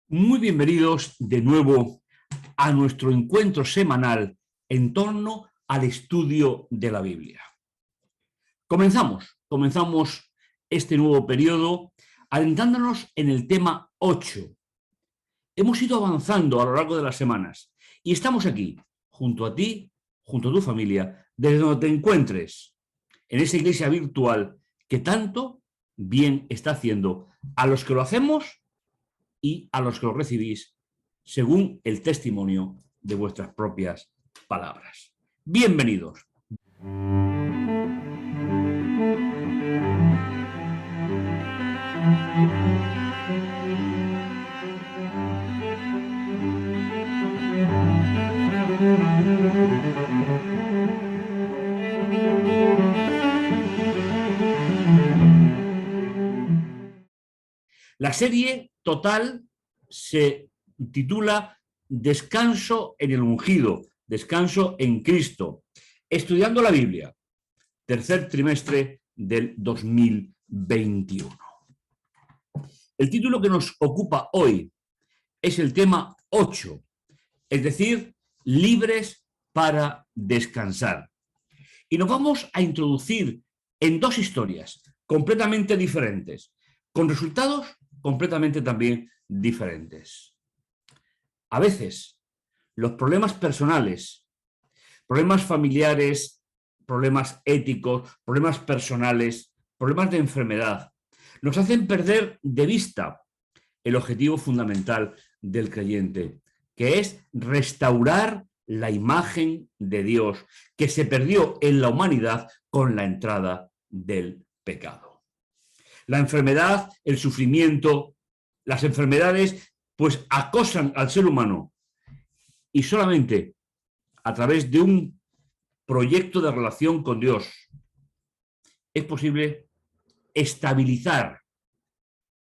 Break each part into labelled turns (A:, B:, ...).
A: Muy bienvenidos de nuevo a nuestro encuentro semanal en torno al estudio de la Biblia. Comenzamos este nuevo periodo adentrándonos en el tema 8. Hemos ido avanzando a lo largo de las semanas y estamos aquí, junto a ti, junto a tu familia, desde donde te encuentres, en esa iglesia virtual que tanto bien está haciendo a los que lo hacemos y a los que lo recibís según el testimonio de vuestras propias palabras. Bienvenidos. La serie total se titula Descanso en el ungido, Descanso en Cristo, estudiando la Biblia, tercer trimestre del 2021. El título que nos ocupa hoy es el tema 8, es decir, libres para descansar. Y nos vamos a introducir en dos historias completamente diferentes, con resultados completamente también diferentes. A veces, los problemas personales, problemas familiares, problemas éticos, problemas personales, problemas de enfermedad, nos hacen perder de vista el objetivo fundamental del creyente, que es restaurar la imagen de Dios que se perdió en la humanidad con la entrada del pecado. La enfermedad, el sufrimiento, las enfermedades, pues acosan al ser humano y solamente a través de un proyecto de relación con Dios es posible estabilizar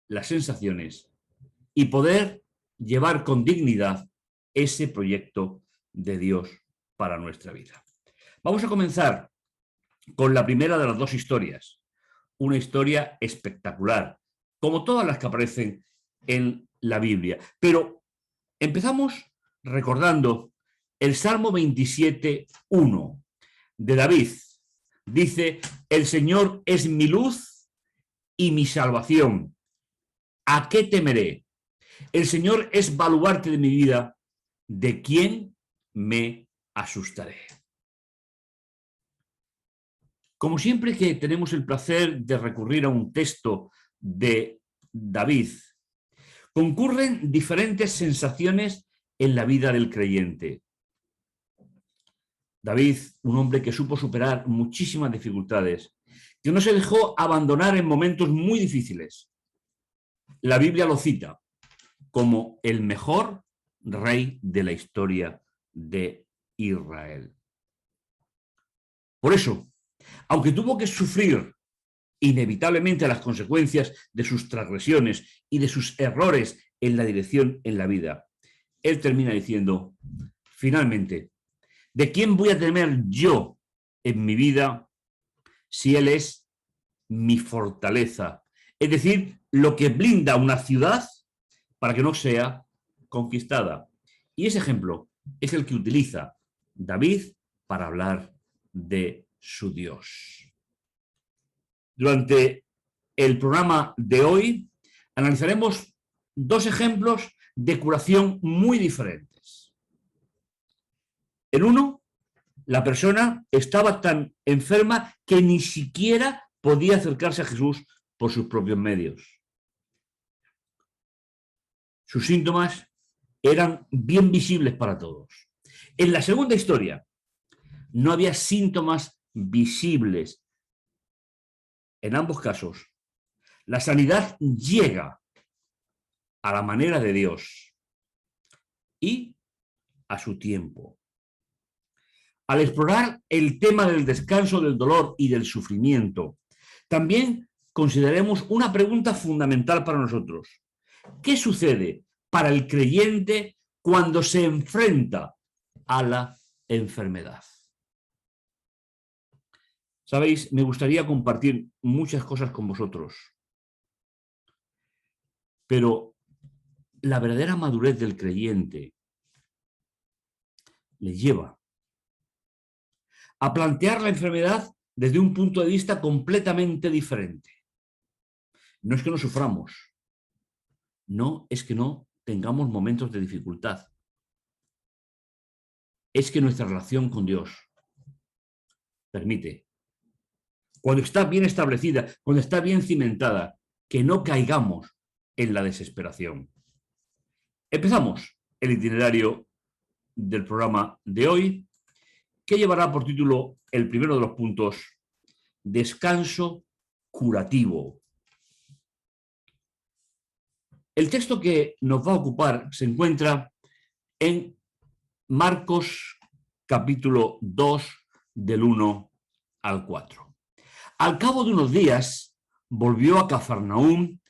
A: las sensaciones y poder llevar con dignidad ese proyecto de Dios para nuestra vida. Vamos a comenzar con la primera de las dos historias, una historia espectacular, como todas las que aparecen en la Biblia. Pero empezamos recordando el Salmo 27:1 de David. Dice: el Señor es mi luz y mi salvación. ¿A qué temeré? El Señor es baluarte de mi vida. ¿De quién me asustaré? Como siempre que tenemos el placer de recurrir a un texto de David, concurren diferentes sensaciones en la vida del creyente. David, un hombre que supo superar muchísimas dificultades, que no se dejó abandonar en momentos muy difíciles. La Biblia lo cita como el mejor rey de la historia de Israel. Por eso, aunque tuvo que sufrir inevitablemente las consecuencias de sus transgresiones y de sus errores en la dirección en la vida, él termina diciendo: finalmente, ¿de quién voy a temer yo en mi vida si él es mi fortaleza? Es decir, lo que blinda una ciudad para que no sea conquistada. Y ese ejemplo es el que utiliza David para hablar de su Dios. Durante el programa de hoy analizaremos dos ejemplos de curación muy diferentes. En uno, la persona estaba tan enferma que ni siquiera podía acercarse a Jesús por sus propios medios. Sus síntomas eran bien visibles para todos. En la segunda historia, no había síntomas visibles. En ambos casos, la sanidad llega a la manera de Dios y a su tiempo. Al explorar el tema del descanso, del dolor y del sufrimiento, también consideremos una pregunta fundamental para nosotros. ¿Qué sucede para el creyente cuando se enfrenta a la enfermedad? Sabéis, me gustaría compartir muchas cosas con vosotros, pero la verdadera madurez del creyente le lleva a plantear la enfermedad desde un punto de vista completamente diferente. No es que no suframos, no es que no tengamos momentos de dificultad, es que nuestra relación con Dios permite, cuando está bien establecida, cuando está bien cimentada, que no caigamos en la desesperación. Empezamos el itinerario del programa de hoy, que llevará por título el primero de los puntos: descanso curativo. El texto que nos va a ocupar se encuentra en Marcos capítulo 2, del 1 al 4. Al cabo de unos días volvió a Cafarnaúm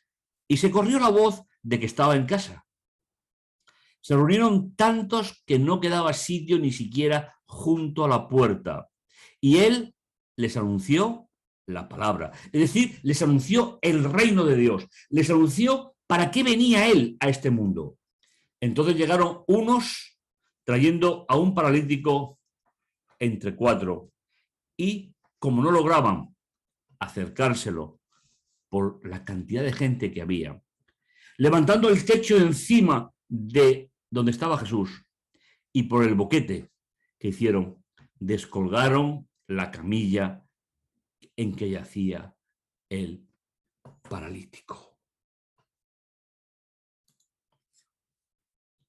A: y se corrió la voz de que estaba en casa. Se reunieron tantos que no quedaba sitio ni siquiera junto a la puerta, y él les anunció la palabra, es decir, les anunció el reino de Dios, les anunció para qué venía él a este mundo. Entonces llegaron unos trayendo a un paralítico entre 4, y como no lograban acercárselo por la cantidad de gente que había, levantando el techo encima de donde estaba Jesús y por el boquete que hicieron, descolgaron la camilla en que yacía el paralítico.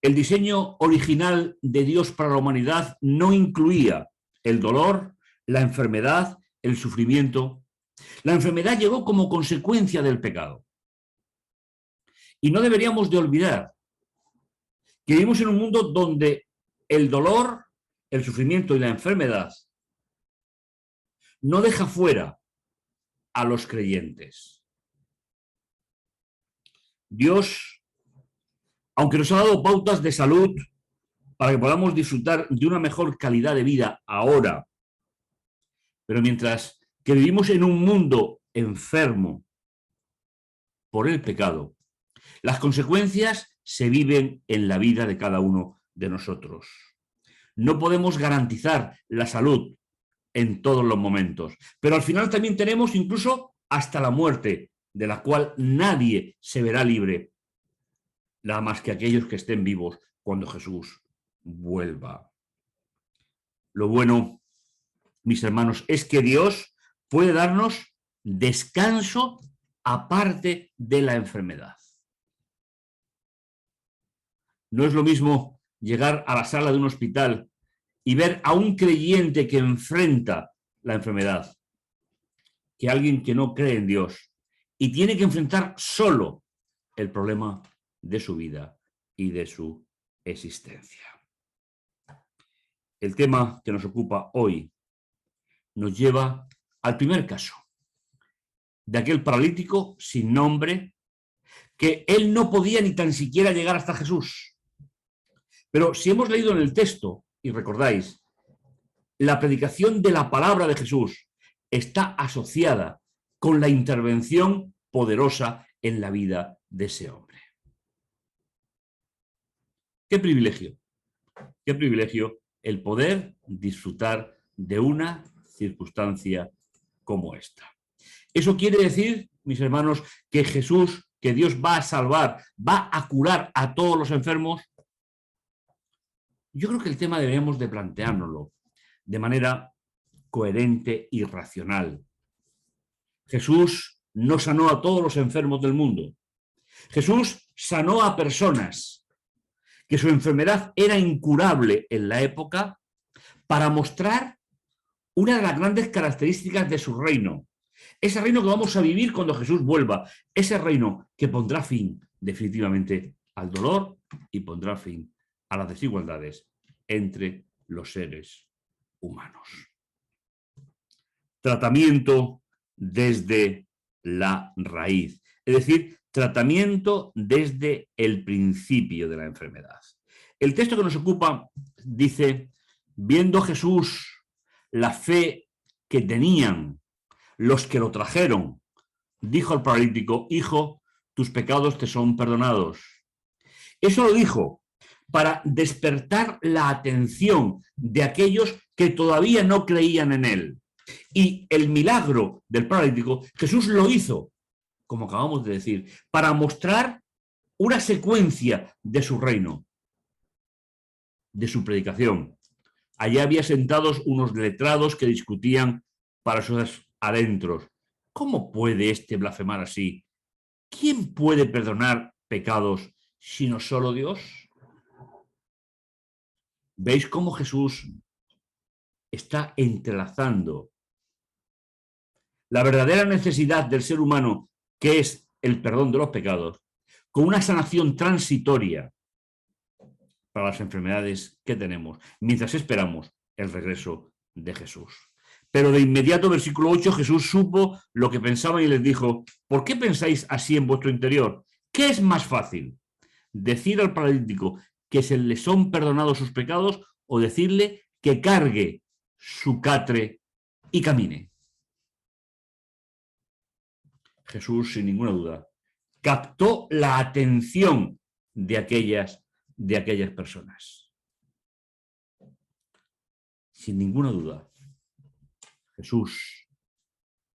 A: El diseño original de Dios para la humanidad no incluía el dolor, la enfermedad, el sufrimiento. La enfermedad llegó como consecuencia del pecado. Y no deberíamos de olvidar que vivimos en un mundo donde el dolor, el sufrimiento y la enfermedad no deja fuera a los creyentes. Dios, aunque nos ha dado pautas de salud para que podamos disfrutar de una mejor calidad de vida ahora, pero mientras que vivimos en un mundo enfermo por el pecado, las consecuencias se viven en la vida de cada uno de nosotros. No podemos garantizar la salud en todos los momentos, pero al final también tenemos incluso hasta la muerte, de la cual nadie se verá libre, nada más que aquellos que estén vivos cuando Jesús vuelva. Lo bueno, mis hermanos, es que Dios puede darnos descanso aparte de la enfermedad. No es lo mismo llegar a la sala de un hospital y ver a un creyente que enfrenta la enfermedad que alguien que no cree en Dios y tiene que enfrentar solo el problema de su vida y de su existencia. El tema que nos ocupa hoy nos lleva al primer caso de aquel paralítico sin nombre, que él no podía ni tan siquiera llegar hasta Jesús. Pero si hemos leído en el texto, y recordáis, la predicación de la palabra de Jesús está asociada con la intervención poderosa en la vida de ese hombre. ¡Qué privilegio! ¡Qué privilegio el poder disfrutar de una circunstancia como esta! Eso quiere decir, mis hermanos, que Jesús, que Dios va a salvar, va a curar a todos los enfermos. Yo creo que el tema deberíamos de planteárnoslo de manera coherente y racional. Jesús no sanó a todos los enfermos del mundo. Jesús sanó a personas que su enfermedad era incurable en la época para mostrar una de las grandes características de su reino. Ese reino que vamos a vivir cuando Jesús vuelva. Ese reino que pondrá fin definitivamente al dolor y pondrá fin a las desigualdades entre los seres humanos. Tratamiento desde la raíz, es decir, tratamiento desde el principio de la enfermedad. El texto que nos ocupa dice: viendo Jesús la fe que tenían los que lo trajeron, dijo al paralítico: hijo, tus pecados te son perdonados. Eso lo dijo para despertar la atención de aquellos que todavía no creían en él. Y el milagro del paralítico, Jesús lo hizo, como acabamos de decir, para mostrar una secuencia de su reino, de su predicación. Allá había sentados unos letrados que discutían para sus adentros. ¿Cómo puede este blasfemar así? ¿Quién puede perdonar pecados sino solo Dios? ¿Veis cómo Jesús está entrelazando la verdadera necesidad del ser humano, que es el perdón de los pecados, con una sanación transitoria para las enfermedades que tenemos, mientras esperamos el regreso de Jesús? Pero de inmediato, versículo 8, Jesús supo lo que pensaban y les dijo: ¿por qué pensáis así en vuestro interior? ¿Qué es más fácil? ¿Decir al paralítico que se le son perdonados sus pecados o decirle que cargue su catre y camine? Jesús, sin ninguna duda, captó la atención de aquellas personas. Sin ninguna duda, Jesús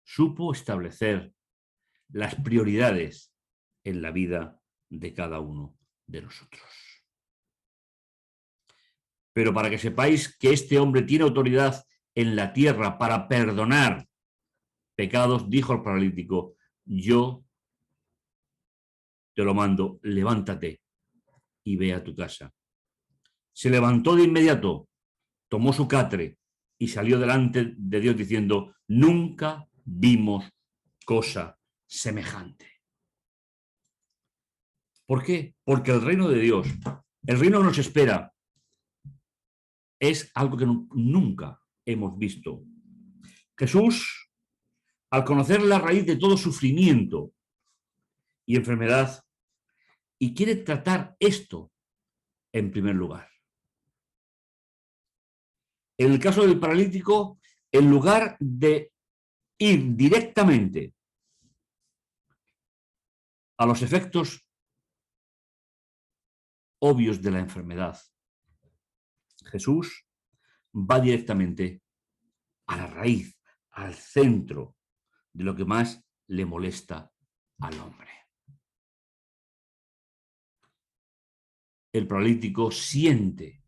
A: supo establecer las prioridades en la vida de cada uno de nosotros. Pero para que sepáis que este hombre tiene autoridad en la tierra para perdonar pecados, dijo al paralítico: yo te lo mando, levántate y ve a tu casa. Se levantó de inmediato, tomó su catre y salió delante de Dios diciendo: nunca vimos cosa semejante. ¿Por qué? Porque el reino de Dios, el reino que nos espera, es algo que nunca hemos visto. Jesús, al conocer la raíz de todo sufrimiento y enfermedad, y quiere tratar esto en primer lugar. En el caso del paralítico, en lugar de ir directamente a los efectos obvios de la enfermedad, Jesús va directamente a la raíz, al centro de lo que más le molesta al hombre. El paralítico siente,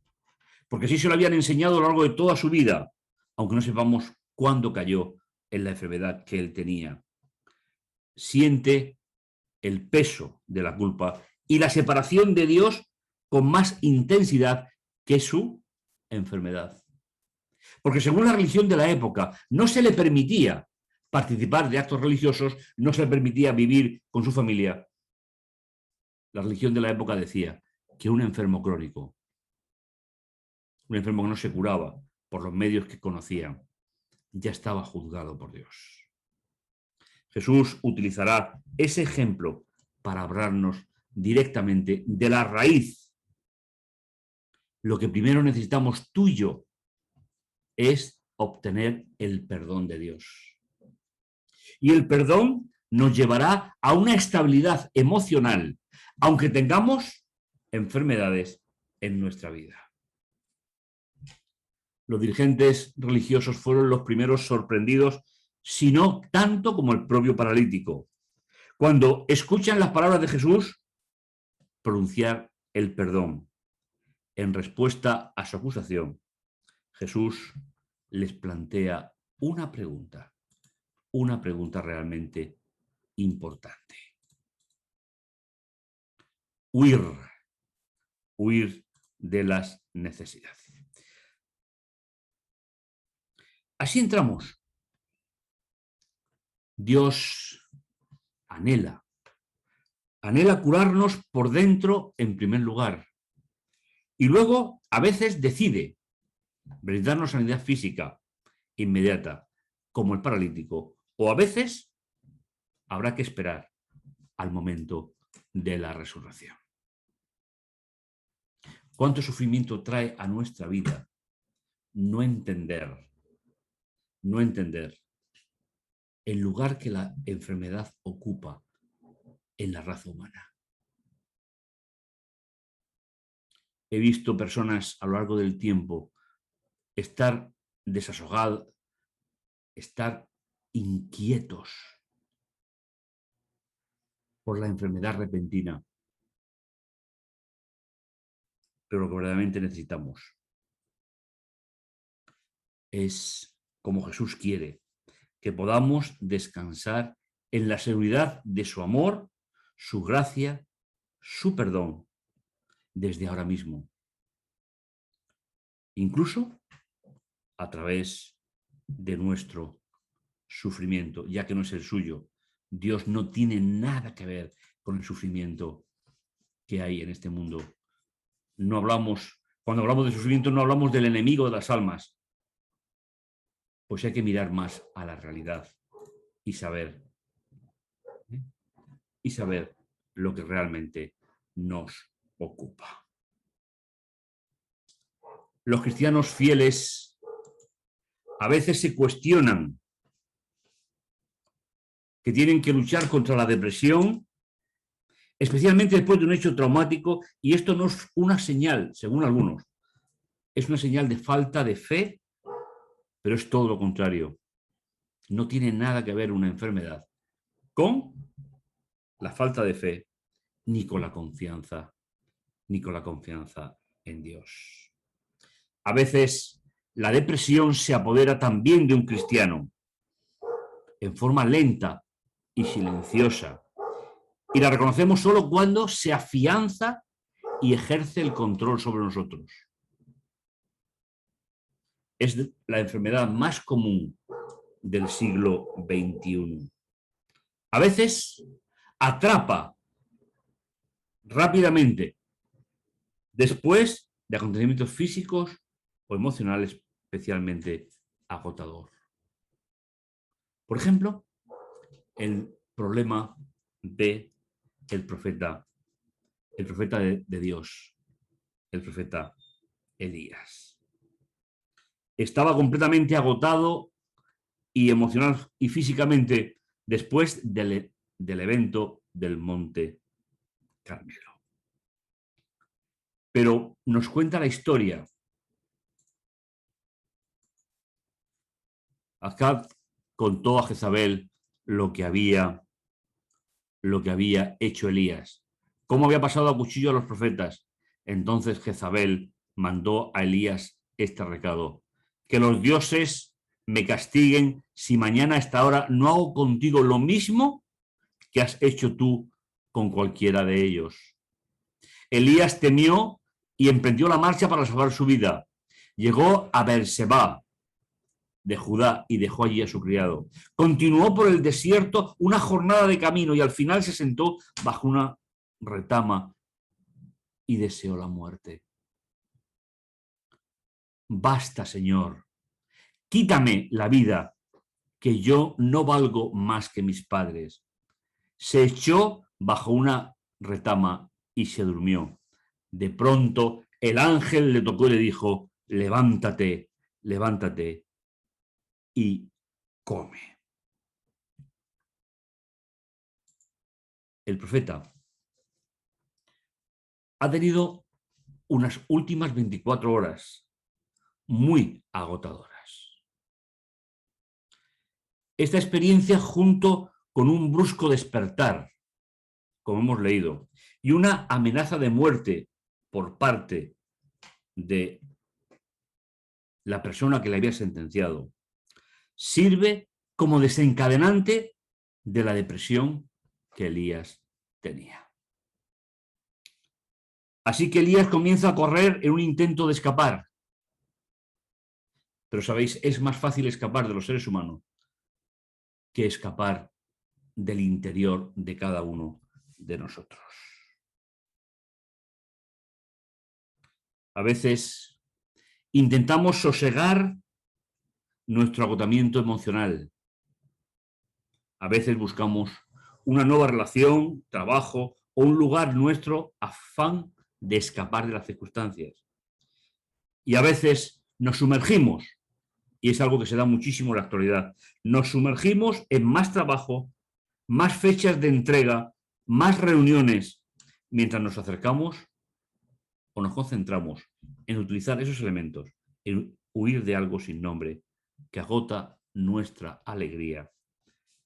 A: porque así se lo habían enseñado a lo largo de toda su vida, aunque no sepamos cuándo cayó en la enfermedad que él tenía. Siente el peso de la culpa y la separación de Dios con más intensidad que su enfermedad. Porque según la religión de la época, no se le permitía participar de actos religiosos, no se le permitía vivir con su familia. La religión de la época decía que un enfermo crónico, un enfermo que no se curaba por los medios que conocían, ya estaba juzgado por Dios. Jesús utilizará ese ejemplo para hablarnos directamente de la raíz. Lo que primero necesitamos tú y yo es obtener el perdón de Dios. Y el perdón nos llevará a una estabilidad emocional, aunque tengamos enfermedades en nuestra vida. Los dirigentes religiosos fueron los primeros sorprendidos, si no tanto como el propio paralítico, cuando escuchan las palabras de Jesús pronunciar el perdón. En respuesta a su acusación, Jesús les plantea una pregunta realmente importante. Huir de las necesidades. Así entramos. Dios anhela curarnos por dentro en primer lugar. Y luego, a veces, decide brindarnos sanidad física inmediata, como el paralítico, o a veces habrá que esperar al momento de la resurrección. ¿Cuánto sufrimiento trae a nuestra vida no entender el lugar que la enfermedad ocupa en la raza humana? he visto personas a lo largo del tiempo estar desahogados, estar inquietos por la enfermedad repentina. Pero lo que verdaderamente necesitamos es, como Jesús quiere, que podamos descansar en la seguridad de su amor, su gracia, su perdón, desde ahora mismo. Incluso a través de nuestro sufrimiento, ya que no es el suyo. Dios no tiene nada que ver con el sufrimiento que hay en este mundo. No hablamos, cuando hablamos de sufrimiento, no hablamos del enemigo de las almas. Pues hay que mirar más a la realidad y saber lo que realmente nos ocupa. Los cristianos fieles a veces se cuestionan que tienen que luchar contra la depresión, especialmente después de un hecho traumático, y esto no es una señal, según algunos, es una señal de falta de fe, pero es todo lo contrario. No tiene nada que ver una enfermedad con la falta de fe, ni con la confianza en Dios. A veces la depresión se apodera también de un cristiano, en forma lenta y silenciosa, y la reconocemos solo cuando se afianza y ejerce el control sobre nosotros. Es la enfermedad más común del siglo XXI. A veces atrapa rápidamente después de acontecimientos físicos o emocionales especialmente agotador. Por ejemplo, el problema de el profeta de Dios, el profeta Elías. Estaba completamente agotado y emocional y físicamente después del evento del Monte Carmelo. Pero nos cuenta la historia. Acab contó a Jezabel lo que había hecho Elías, cómo había pasado a cuchillo a los profetas. Entonces Jezabel mandó a Elías este recado: que los dioses me castiguen si mañana a esta hora no hago contigo lo mismo que has hecho tú con cualquiera de ellos. Elías temió y emprendió la marcha para salvar su vida. Llegó a Beerseba de Judá y dejó allí a su criado. Continuó por el desierto una jornada de camino y al final se sentó bajo una retama y deseó la muerte. Basta, Señor, quítame la vida, que yo no valgo más que mis padres. Se echó bajo una retama y se durmió. De pronto el ángel le tocó y le dijo: levántate, levántate y come. El profeta ha tenido unas últimas 24 horas muy agotadoras. Esta experiencia, junto con un brusco despertar, como hemos leído, y una amenaza de muerte por parte de la persona que le había sentenciado, sirve como desencadenante de la depresión que Elías tenía. Así que Elías comienza a correr en un intento de escapar. Pero sabéis, es más fácil escapar de los seres humanos que escapar del interior de cada uno de nosotros. A veces intentamos sosegar nuestro agotamiento emocional. A veces buscamos una nueva relación, trabajo o un lugar, nuestro afán de escapar de las circunstancias. Y a veces nos sumergimos, y es algo que se da muchísimo en la actualidad, nos sumergimos en más trabajo, más fechas de entrega, más reuniones, mientras nos acercamos o nos concentramos en utilizar esos elementos, en huir de algo sin nombre que agota nuestra alegría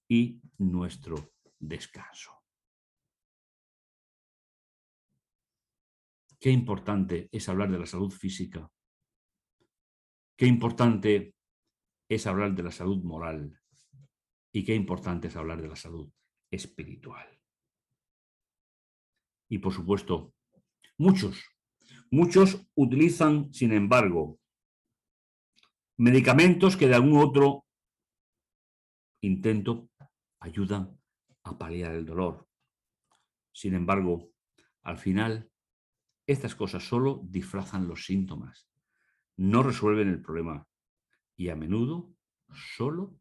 A: y nuestro descanso. Qué importante es hablar de la salud física. Qué importante es hablar de la salud moral. Y qué importante es hablar de la salud espiritual. Y por supuesto, muchos utilizan, sin embargo, medicamentos que de algún otro intento ayudan a paliar el dolor. Sin embargo, al final, estas cosas solo disfrazan los síntomas, no resuelven el problema y a menudo solo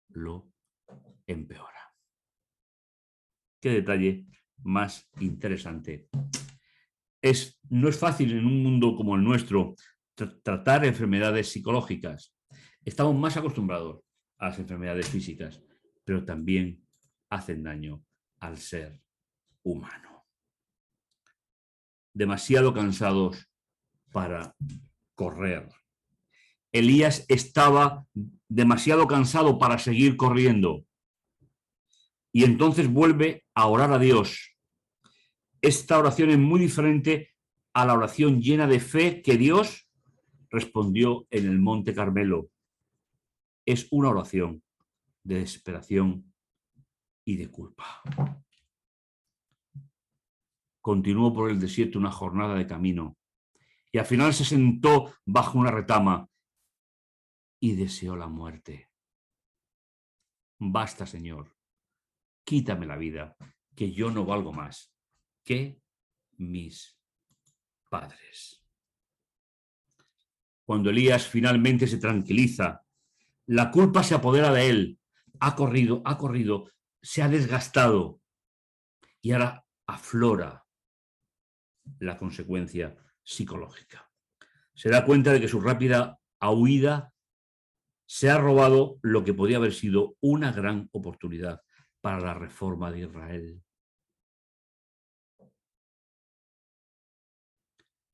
A: lo empeora. Qué detalle más interesante. No es fácil en un mundo como el nuestro tratar enfermedades psicológicas. Estamos más acostumbrados a las enfermedades físicas, pero también hacen daño al ser humano. Demasiado cansados para correr. Elías estaba demasiado cansado para seguir corriendo. Y entonces vuelve a orar a Dios. Esta oración es muy diferente a la oración llena de fe que Dios respondió en el Monte Carmelo. Es una oración de desesperación y de culpa. Continuó por el desierto una jornada de camino y al final se sentó bajo una retama y deseó la muerte. Basta, Señor, quítame la vida, que yo no valgo más que mis padres. Cuando Elías finalmente se tranquiliza, la culpa se apodera de él. Ha corrido, se ha desgastado y ahora aflora la consecuencia psicológica. Se da cuenta de que su rápida huida se ha robado lo que podía haber sido una gran oportunidad para la reforma de Israel.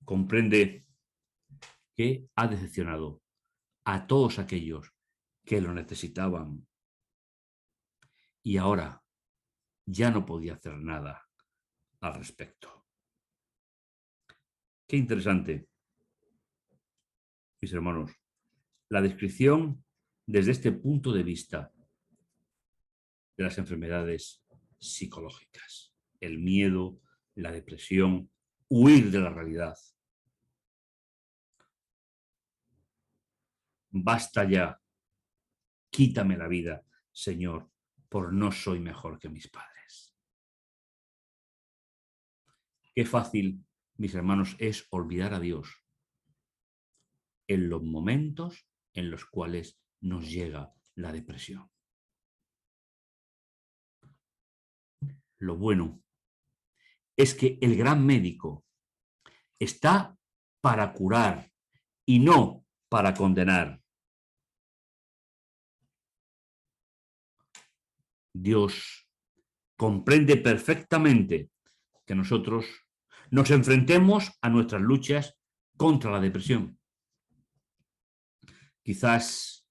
A: Comprende que ha decepcionado a todos aquellos que lo necesitaban y ahora ya no podía hacer nada al respecto. Qué interesante, mis hermanos, la descripción desde este punto de vista de las enfermedades psicológicas, el miedo, la depresión, huir de la realidad. Basta ya, quítame la vida, Señor, por no soy mejor que mis padres. Qué fácil, mis hermanos, es olvidar a Dios en los momentos en los cuales nos llega la depresión. Lo bueno es que el gran médico está para curar y no para condenar. Dios comprende perfectamente que nosotros nos enfrentemos a nuestras luchas contra la depresión. Quizás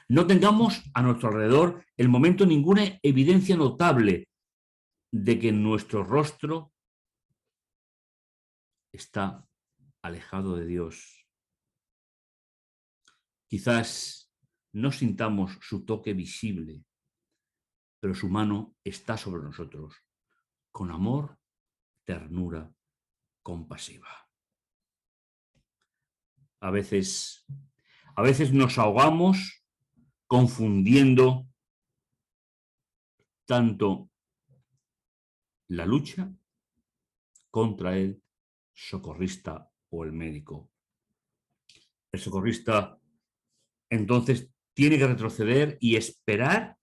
A: no tengamos a nuestro alrededor el momento ninguna evidencia notable de que nuestro rostro está alejado de Dios. Quizás no sintamos su toque visible, pero su mano está sobre nosotros, con amor, ternura, compasiva. A veces nos ahogamos confundiendo tanto la lucha contra el socorrista o el médico. El socorrista entonces tiene que retroceder y esperar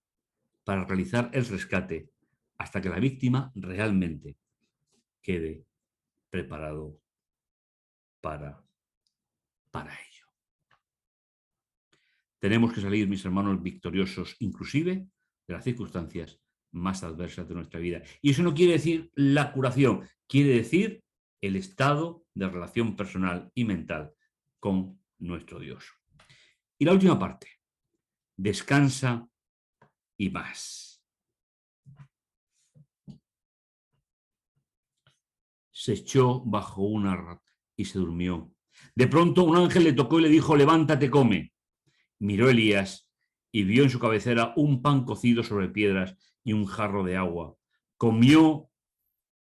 A: para realizar el rescate hasta que la víctima realmente quede preparado para ello. Tenemos que salir, mis hermanos, victoriosos, inclusive de las circunstancias más adversas de nuestra vida. Y eso no quiere decir la curación, quiere decir el estado de relación personal y mental con nuestro Dios. Y la última parte, descansa y más. Se echó bajo una rama y se durmió. De pronto un ángel le tocó y le dijo: levántate, come. Miró Elías y vio en su cabecera un pan cocido sobre piedras y un jarro de agua. Comió,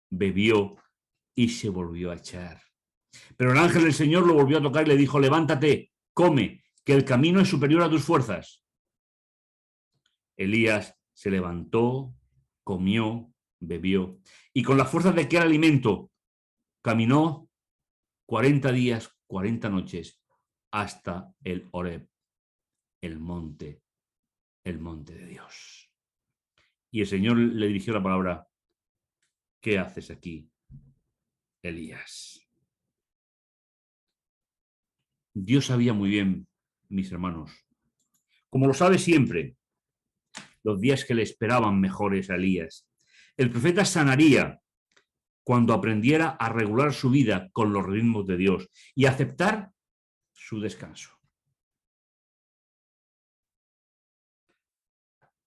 A: bebió y se volvió a echar. Pero el ángel del Señor lo volvió a tocar y le dijo: levántate, come, que el camino es superior a tus fuerzas. Elías se levantó, comió, bebió, y con las fuerzas de aquel alimento caminó 40 días, 40 noches, hasta el Horeb, el monte de Dios. Y el Señor le dirigió la palabra: ¿qué haces aquí, Elías? Dios sabía muy bien, mis hermanos, como lo sabe siempre, los días que le esperaban mejores a Elías. El profeta sanaría cuando aprendiera a regular su vida con los ritmos de Dios y aceptar su descanso.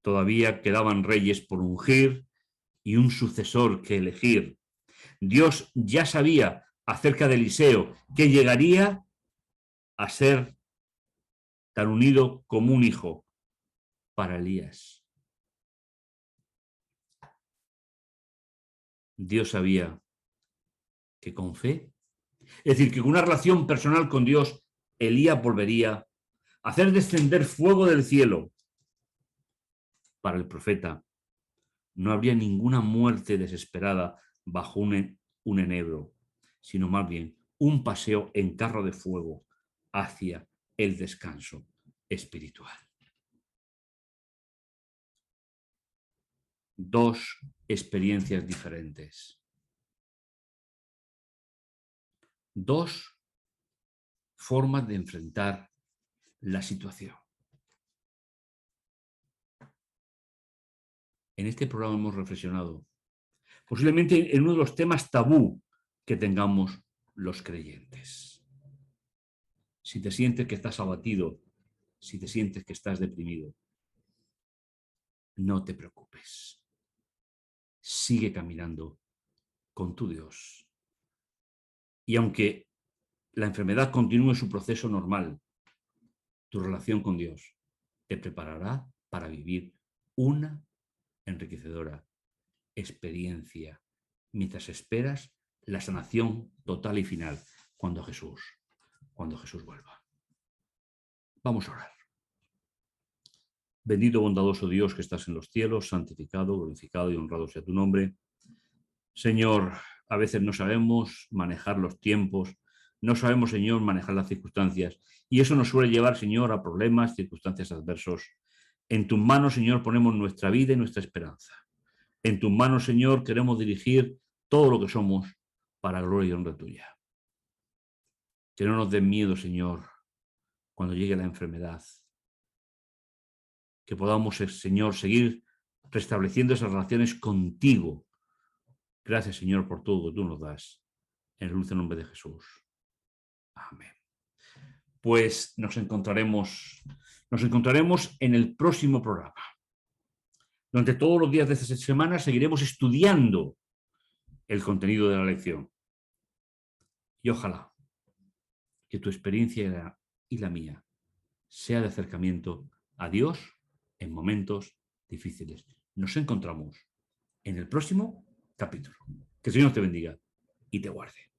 A: Todavía quedaban reyes por ungir y un sucesor que elegir. Dios ya sabía acerca de Eliseo que llegaría a ser tan unido como un hijo para Elías. Dios sabía que con fe, es decir, que con una relación personal con Dios, Elías volvería a hacer descender fuego del cielo. Para el profeta no habría ninguna muerte desesperada bajo un enebro, sino más bien un paseo en carro de fuego hacia el descanso espiritual. Dos experiencias diferentes. Dos formas de enfrentar la situación. En este programa hemos reflexionado posiblemente en uno de los temas tabú que tengamos los creyentes. Si te sientes que estás abatido, si te sientes que estás deprimido, no te preocupes. Sigue caminando con tu Dios. Y aunque la enfermedad continúe su proceso normal, tu relación con Dios te preparará para vivir una enriquecedora experiencia mientras esperas la sanación total y final cuando Jesús vuelva. Vamos a orar. Bendito, bondadoso Dios que estás en los cielos, santificado, glorificado y honrado sea tu nombre. Señor, a veces no sabemos manejar los tiempos, no sabemos, Señor, manejar las circunstancias, y eso nos suele llevar, Señor, a problemas, circunstancias adversos. En tus manos, Señor, ponemos nuestra vida y nuestra esperanza. En tus manos, Señor, queremos dirigir todo lo que somos para gloria y honra tuya. Que no nos den miedo, Señor, cuando llegue la enfermedad. Que podamos, Señor, seguir restableciendo esas relaciones contigo. Gracias, Señor, por todo lo que tú nos das. En el dulce nombre de Jesús. Amén. Pues nos encontraremos en el próximo programa. Durante todos los días de esta semana seguiremos estudiando el contenido de la lección. Y ojalá que tu experiencia y la mía sea de acercamiento a Dios en momentos difíciles. Nos encontramos en el próximo capítulo. Que el Señor te bendiga y te guarde.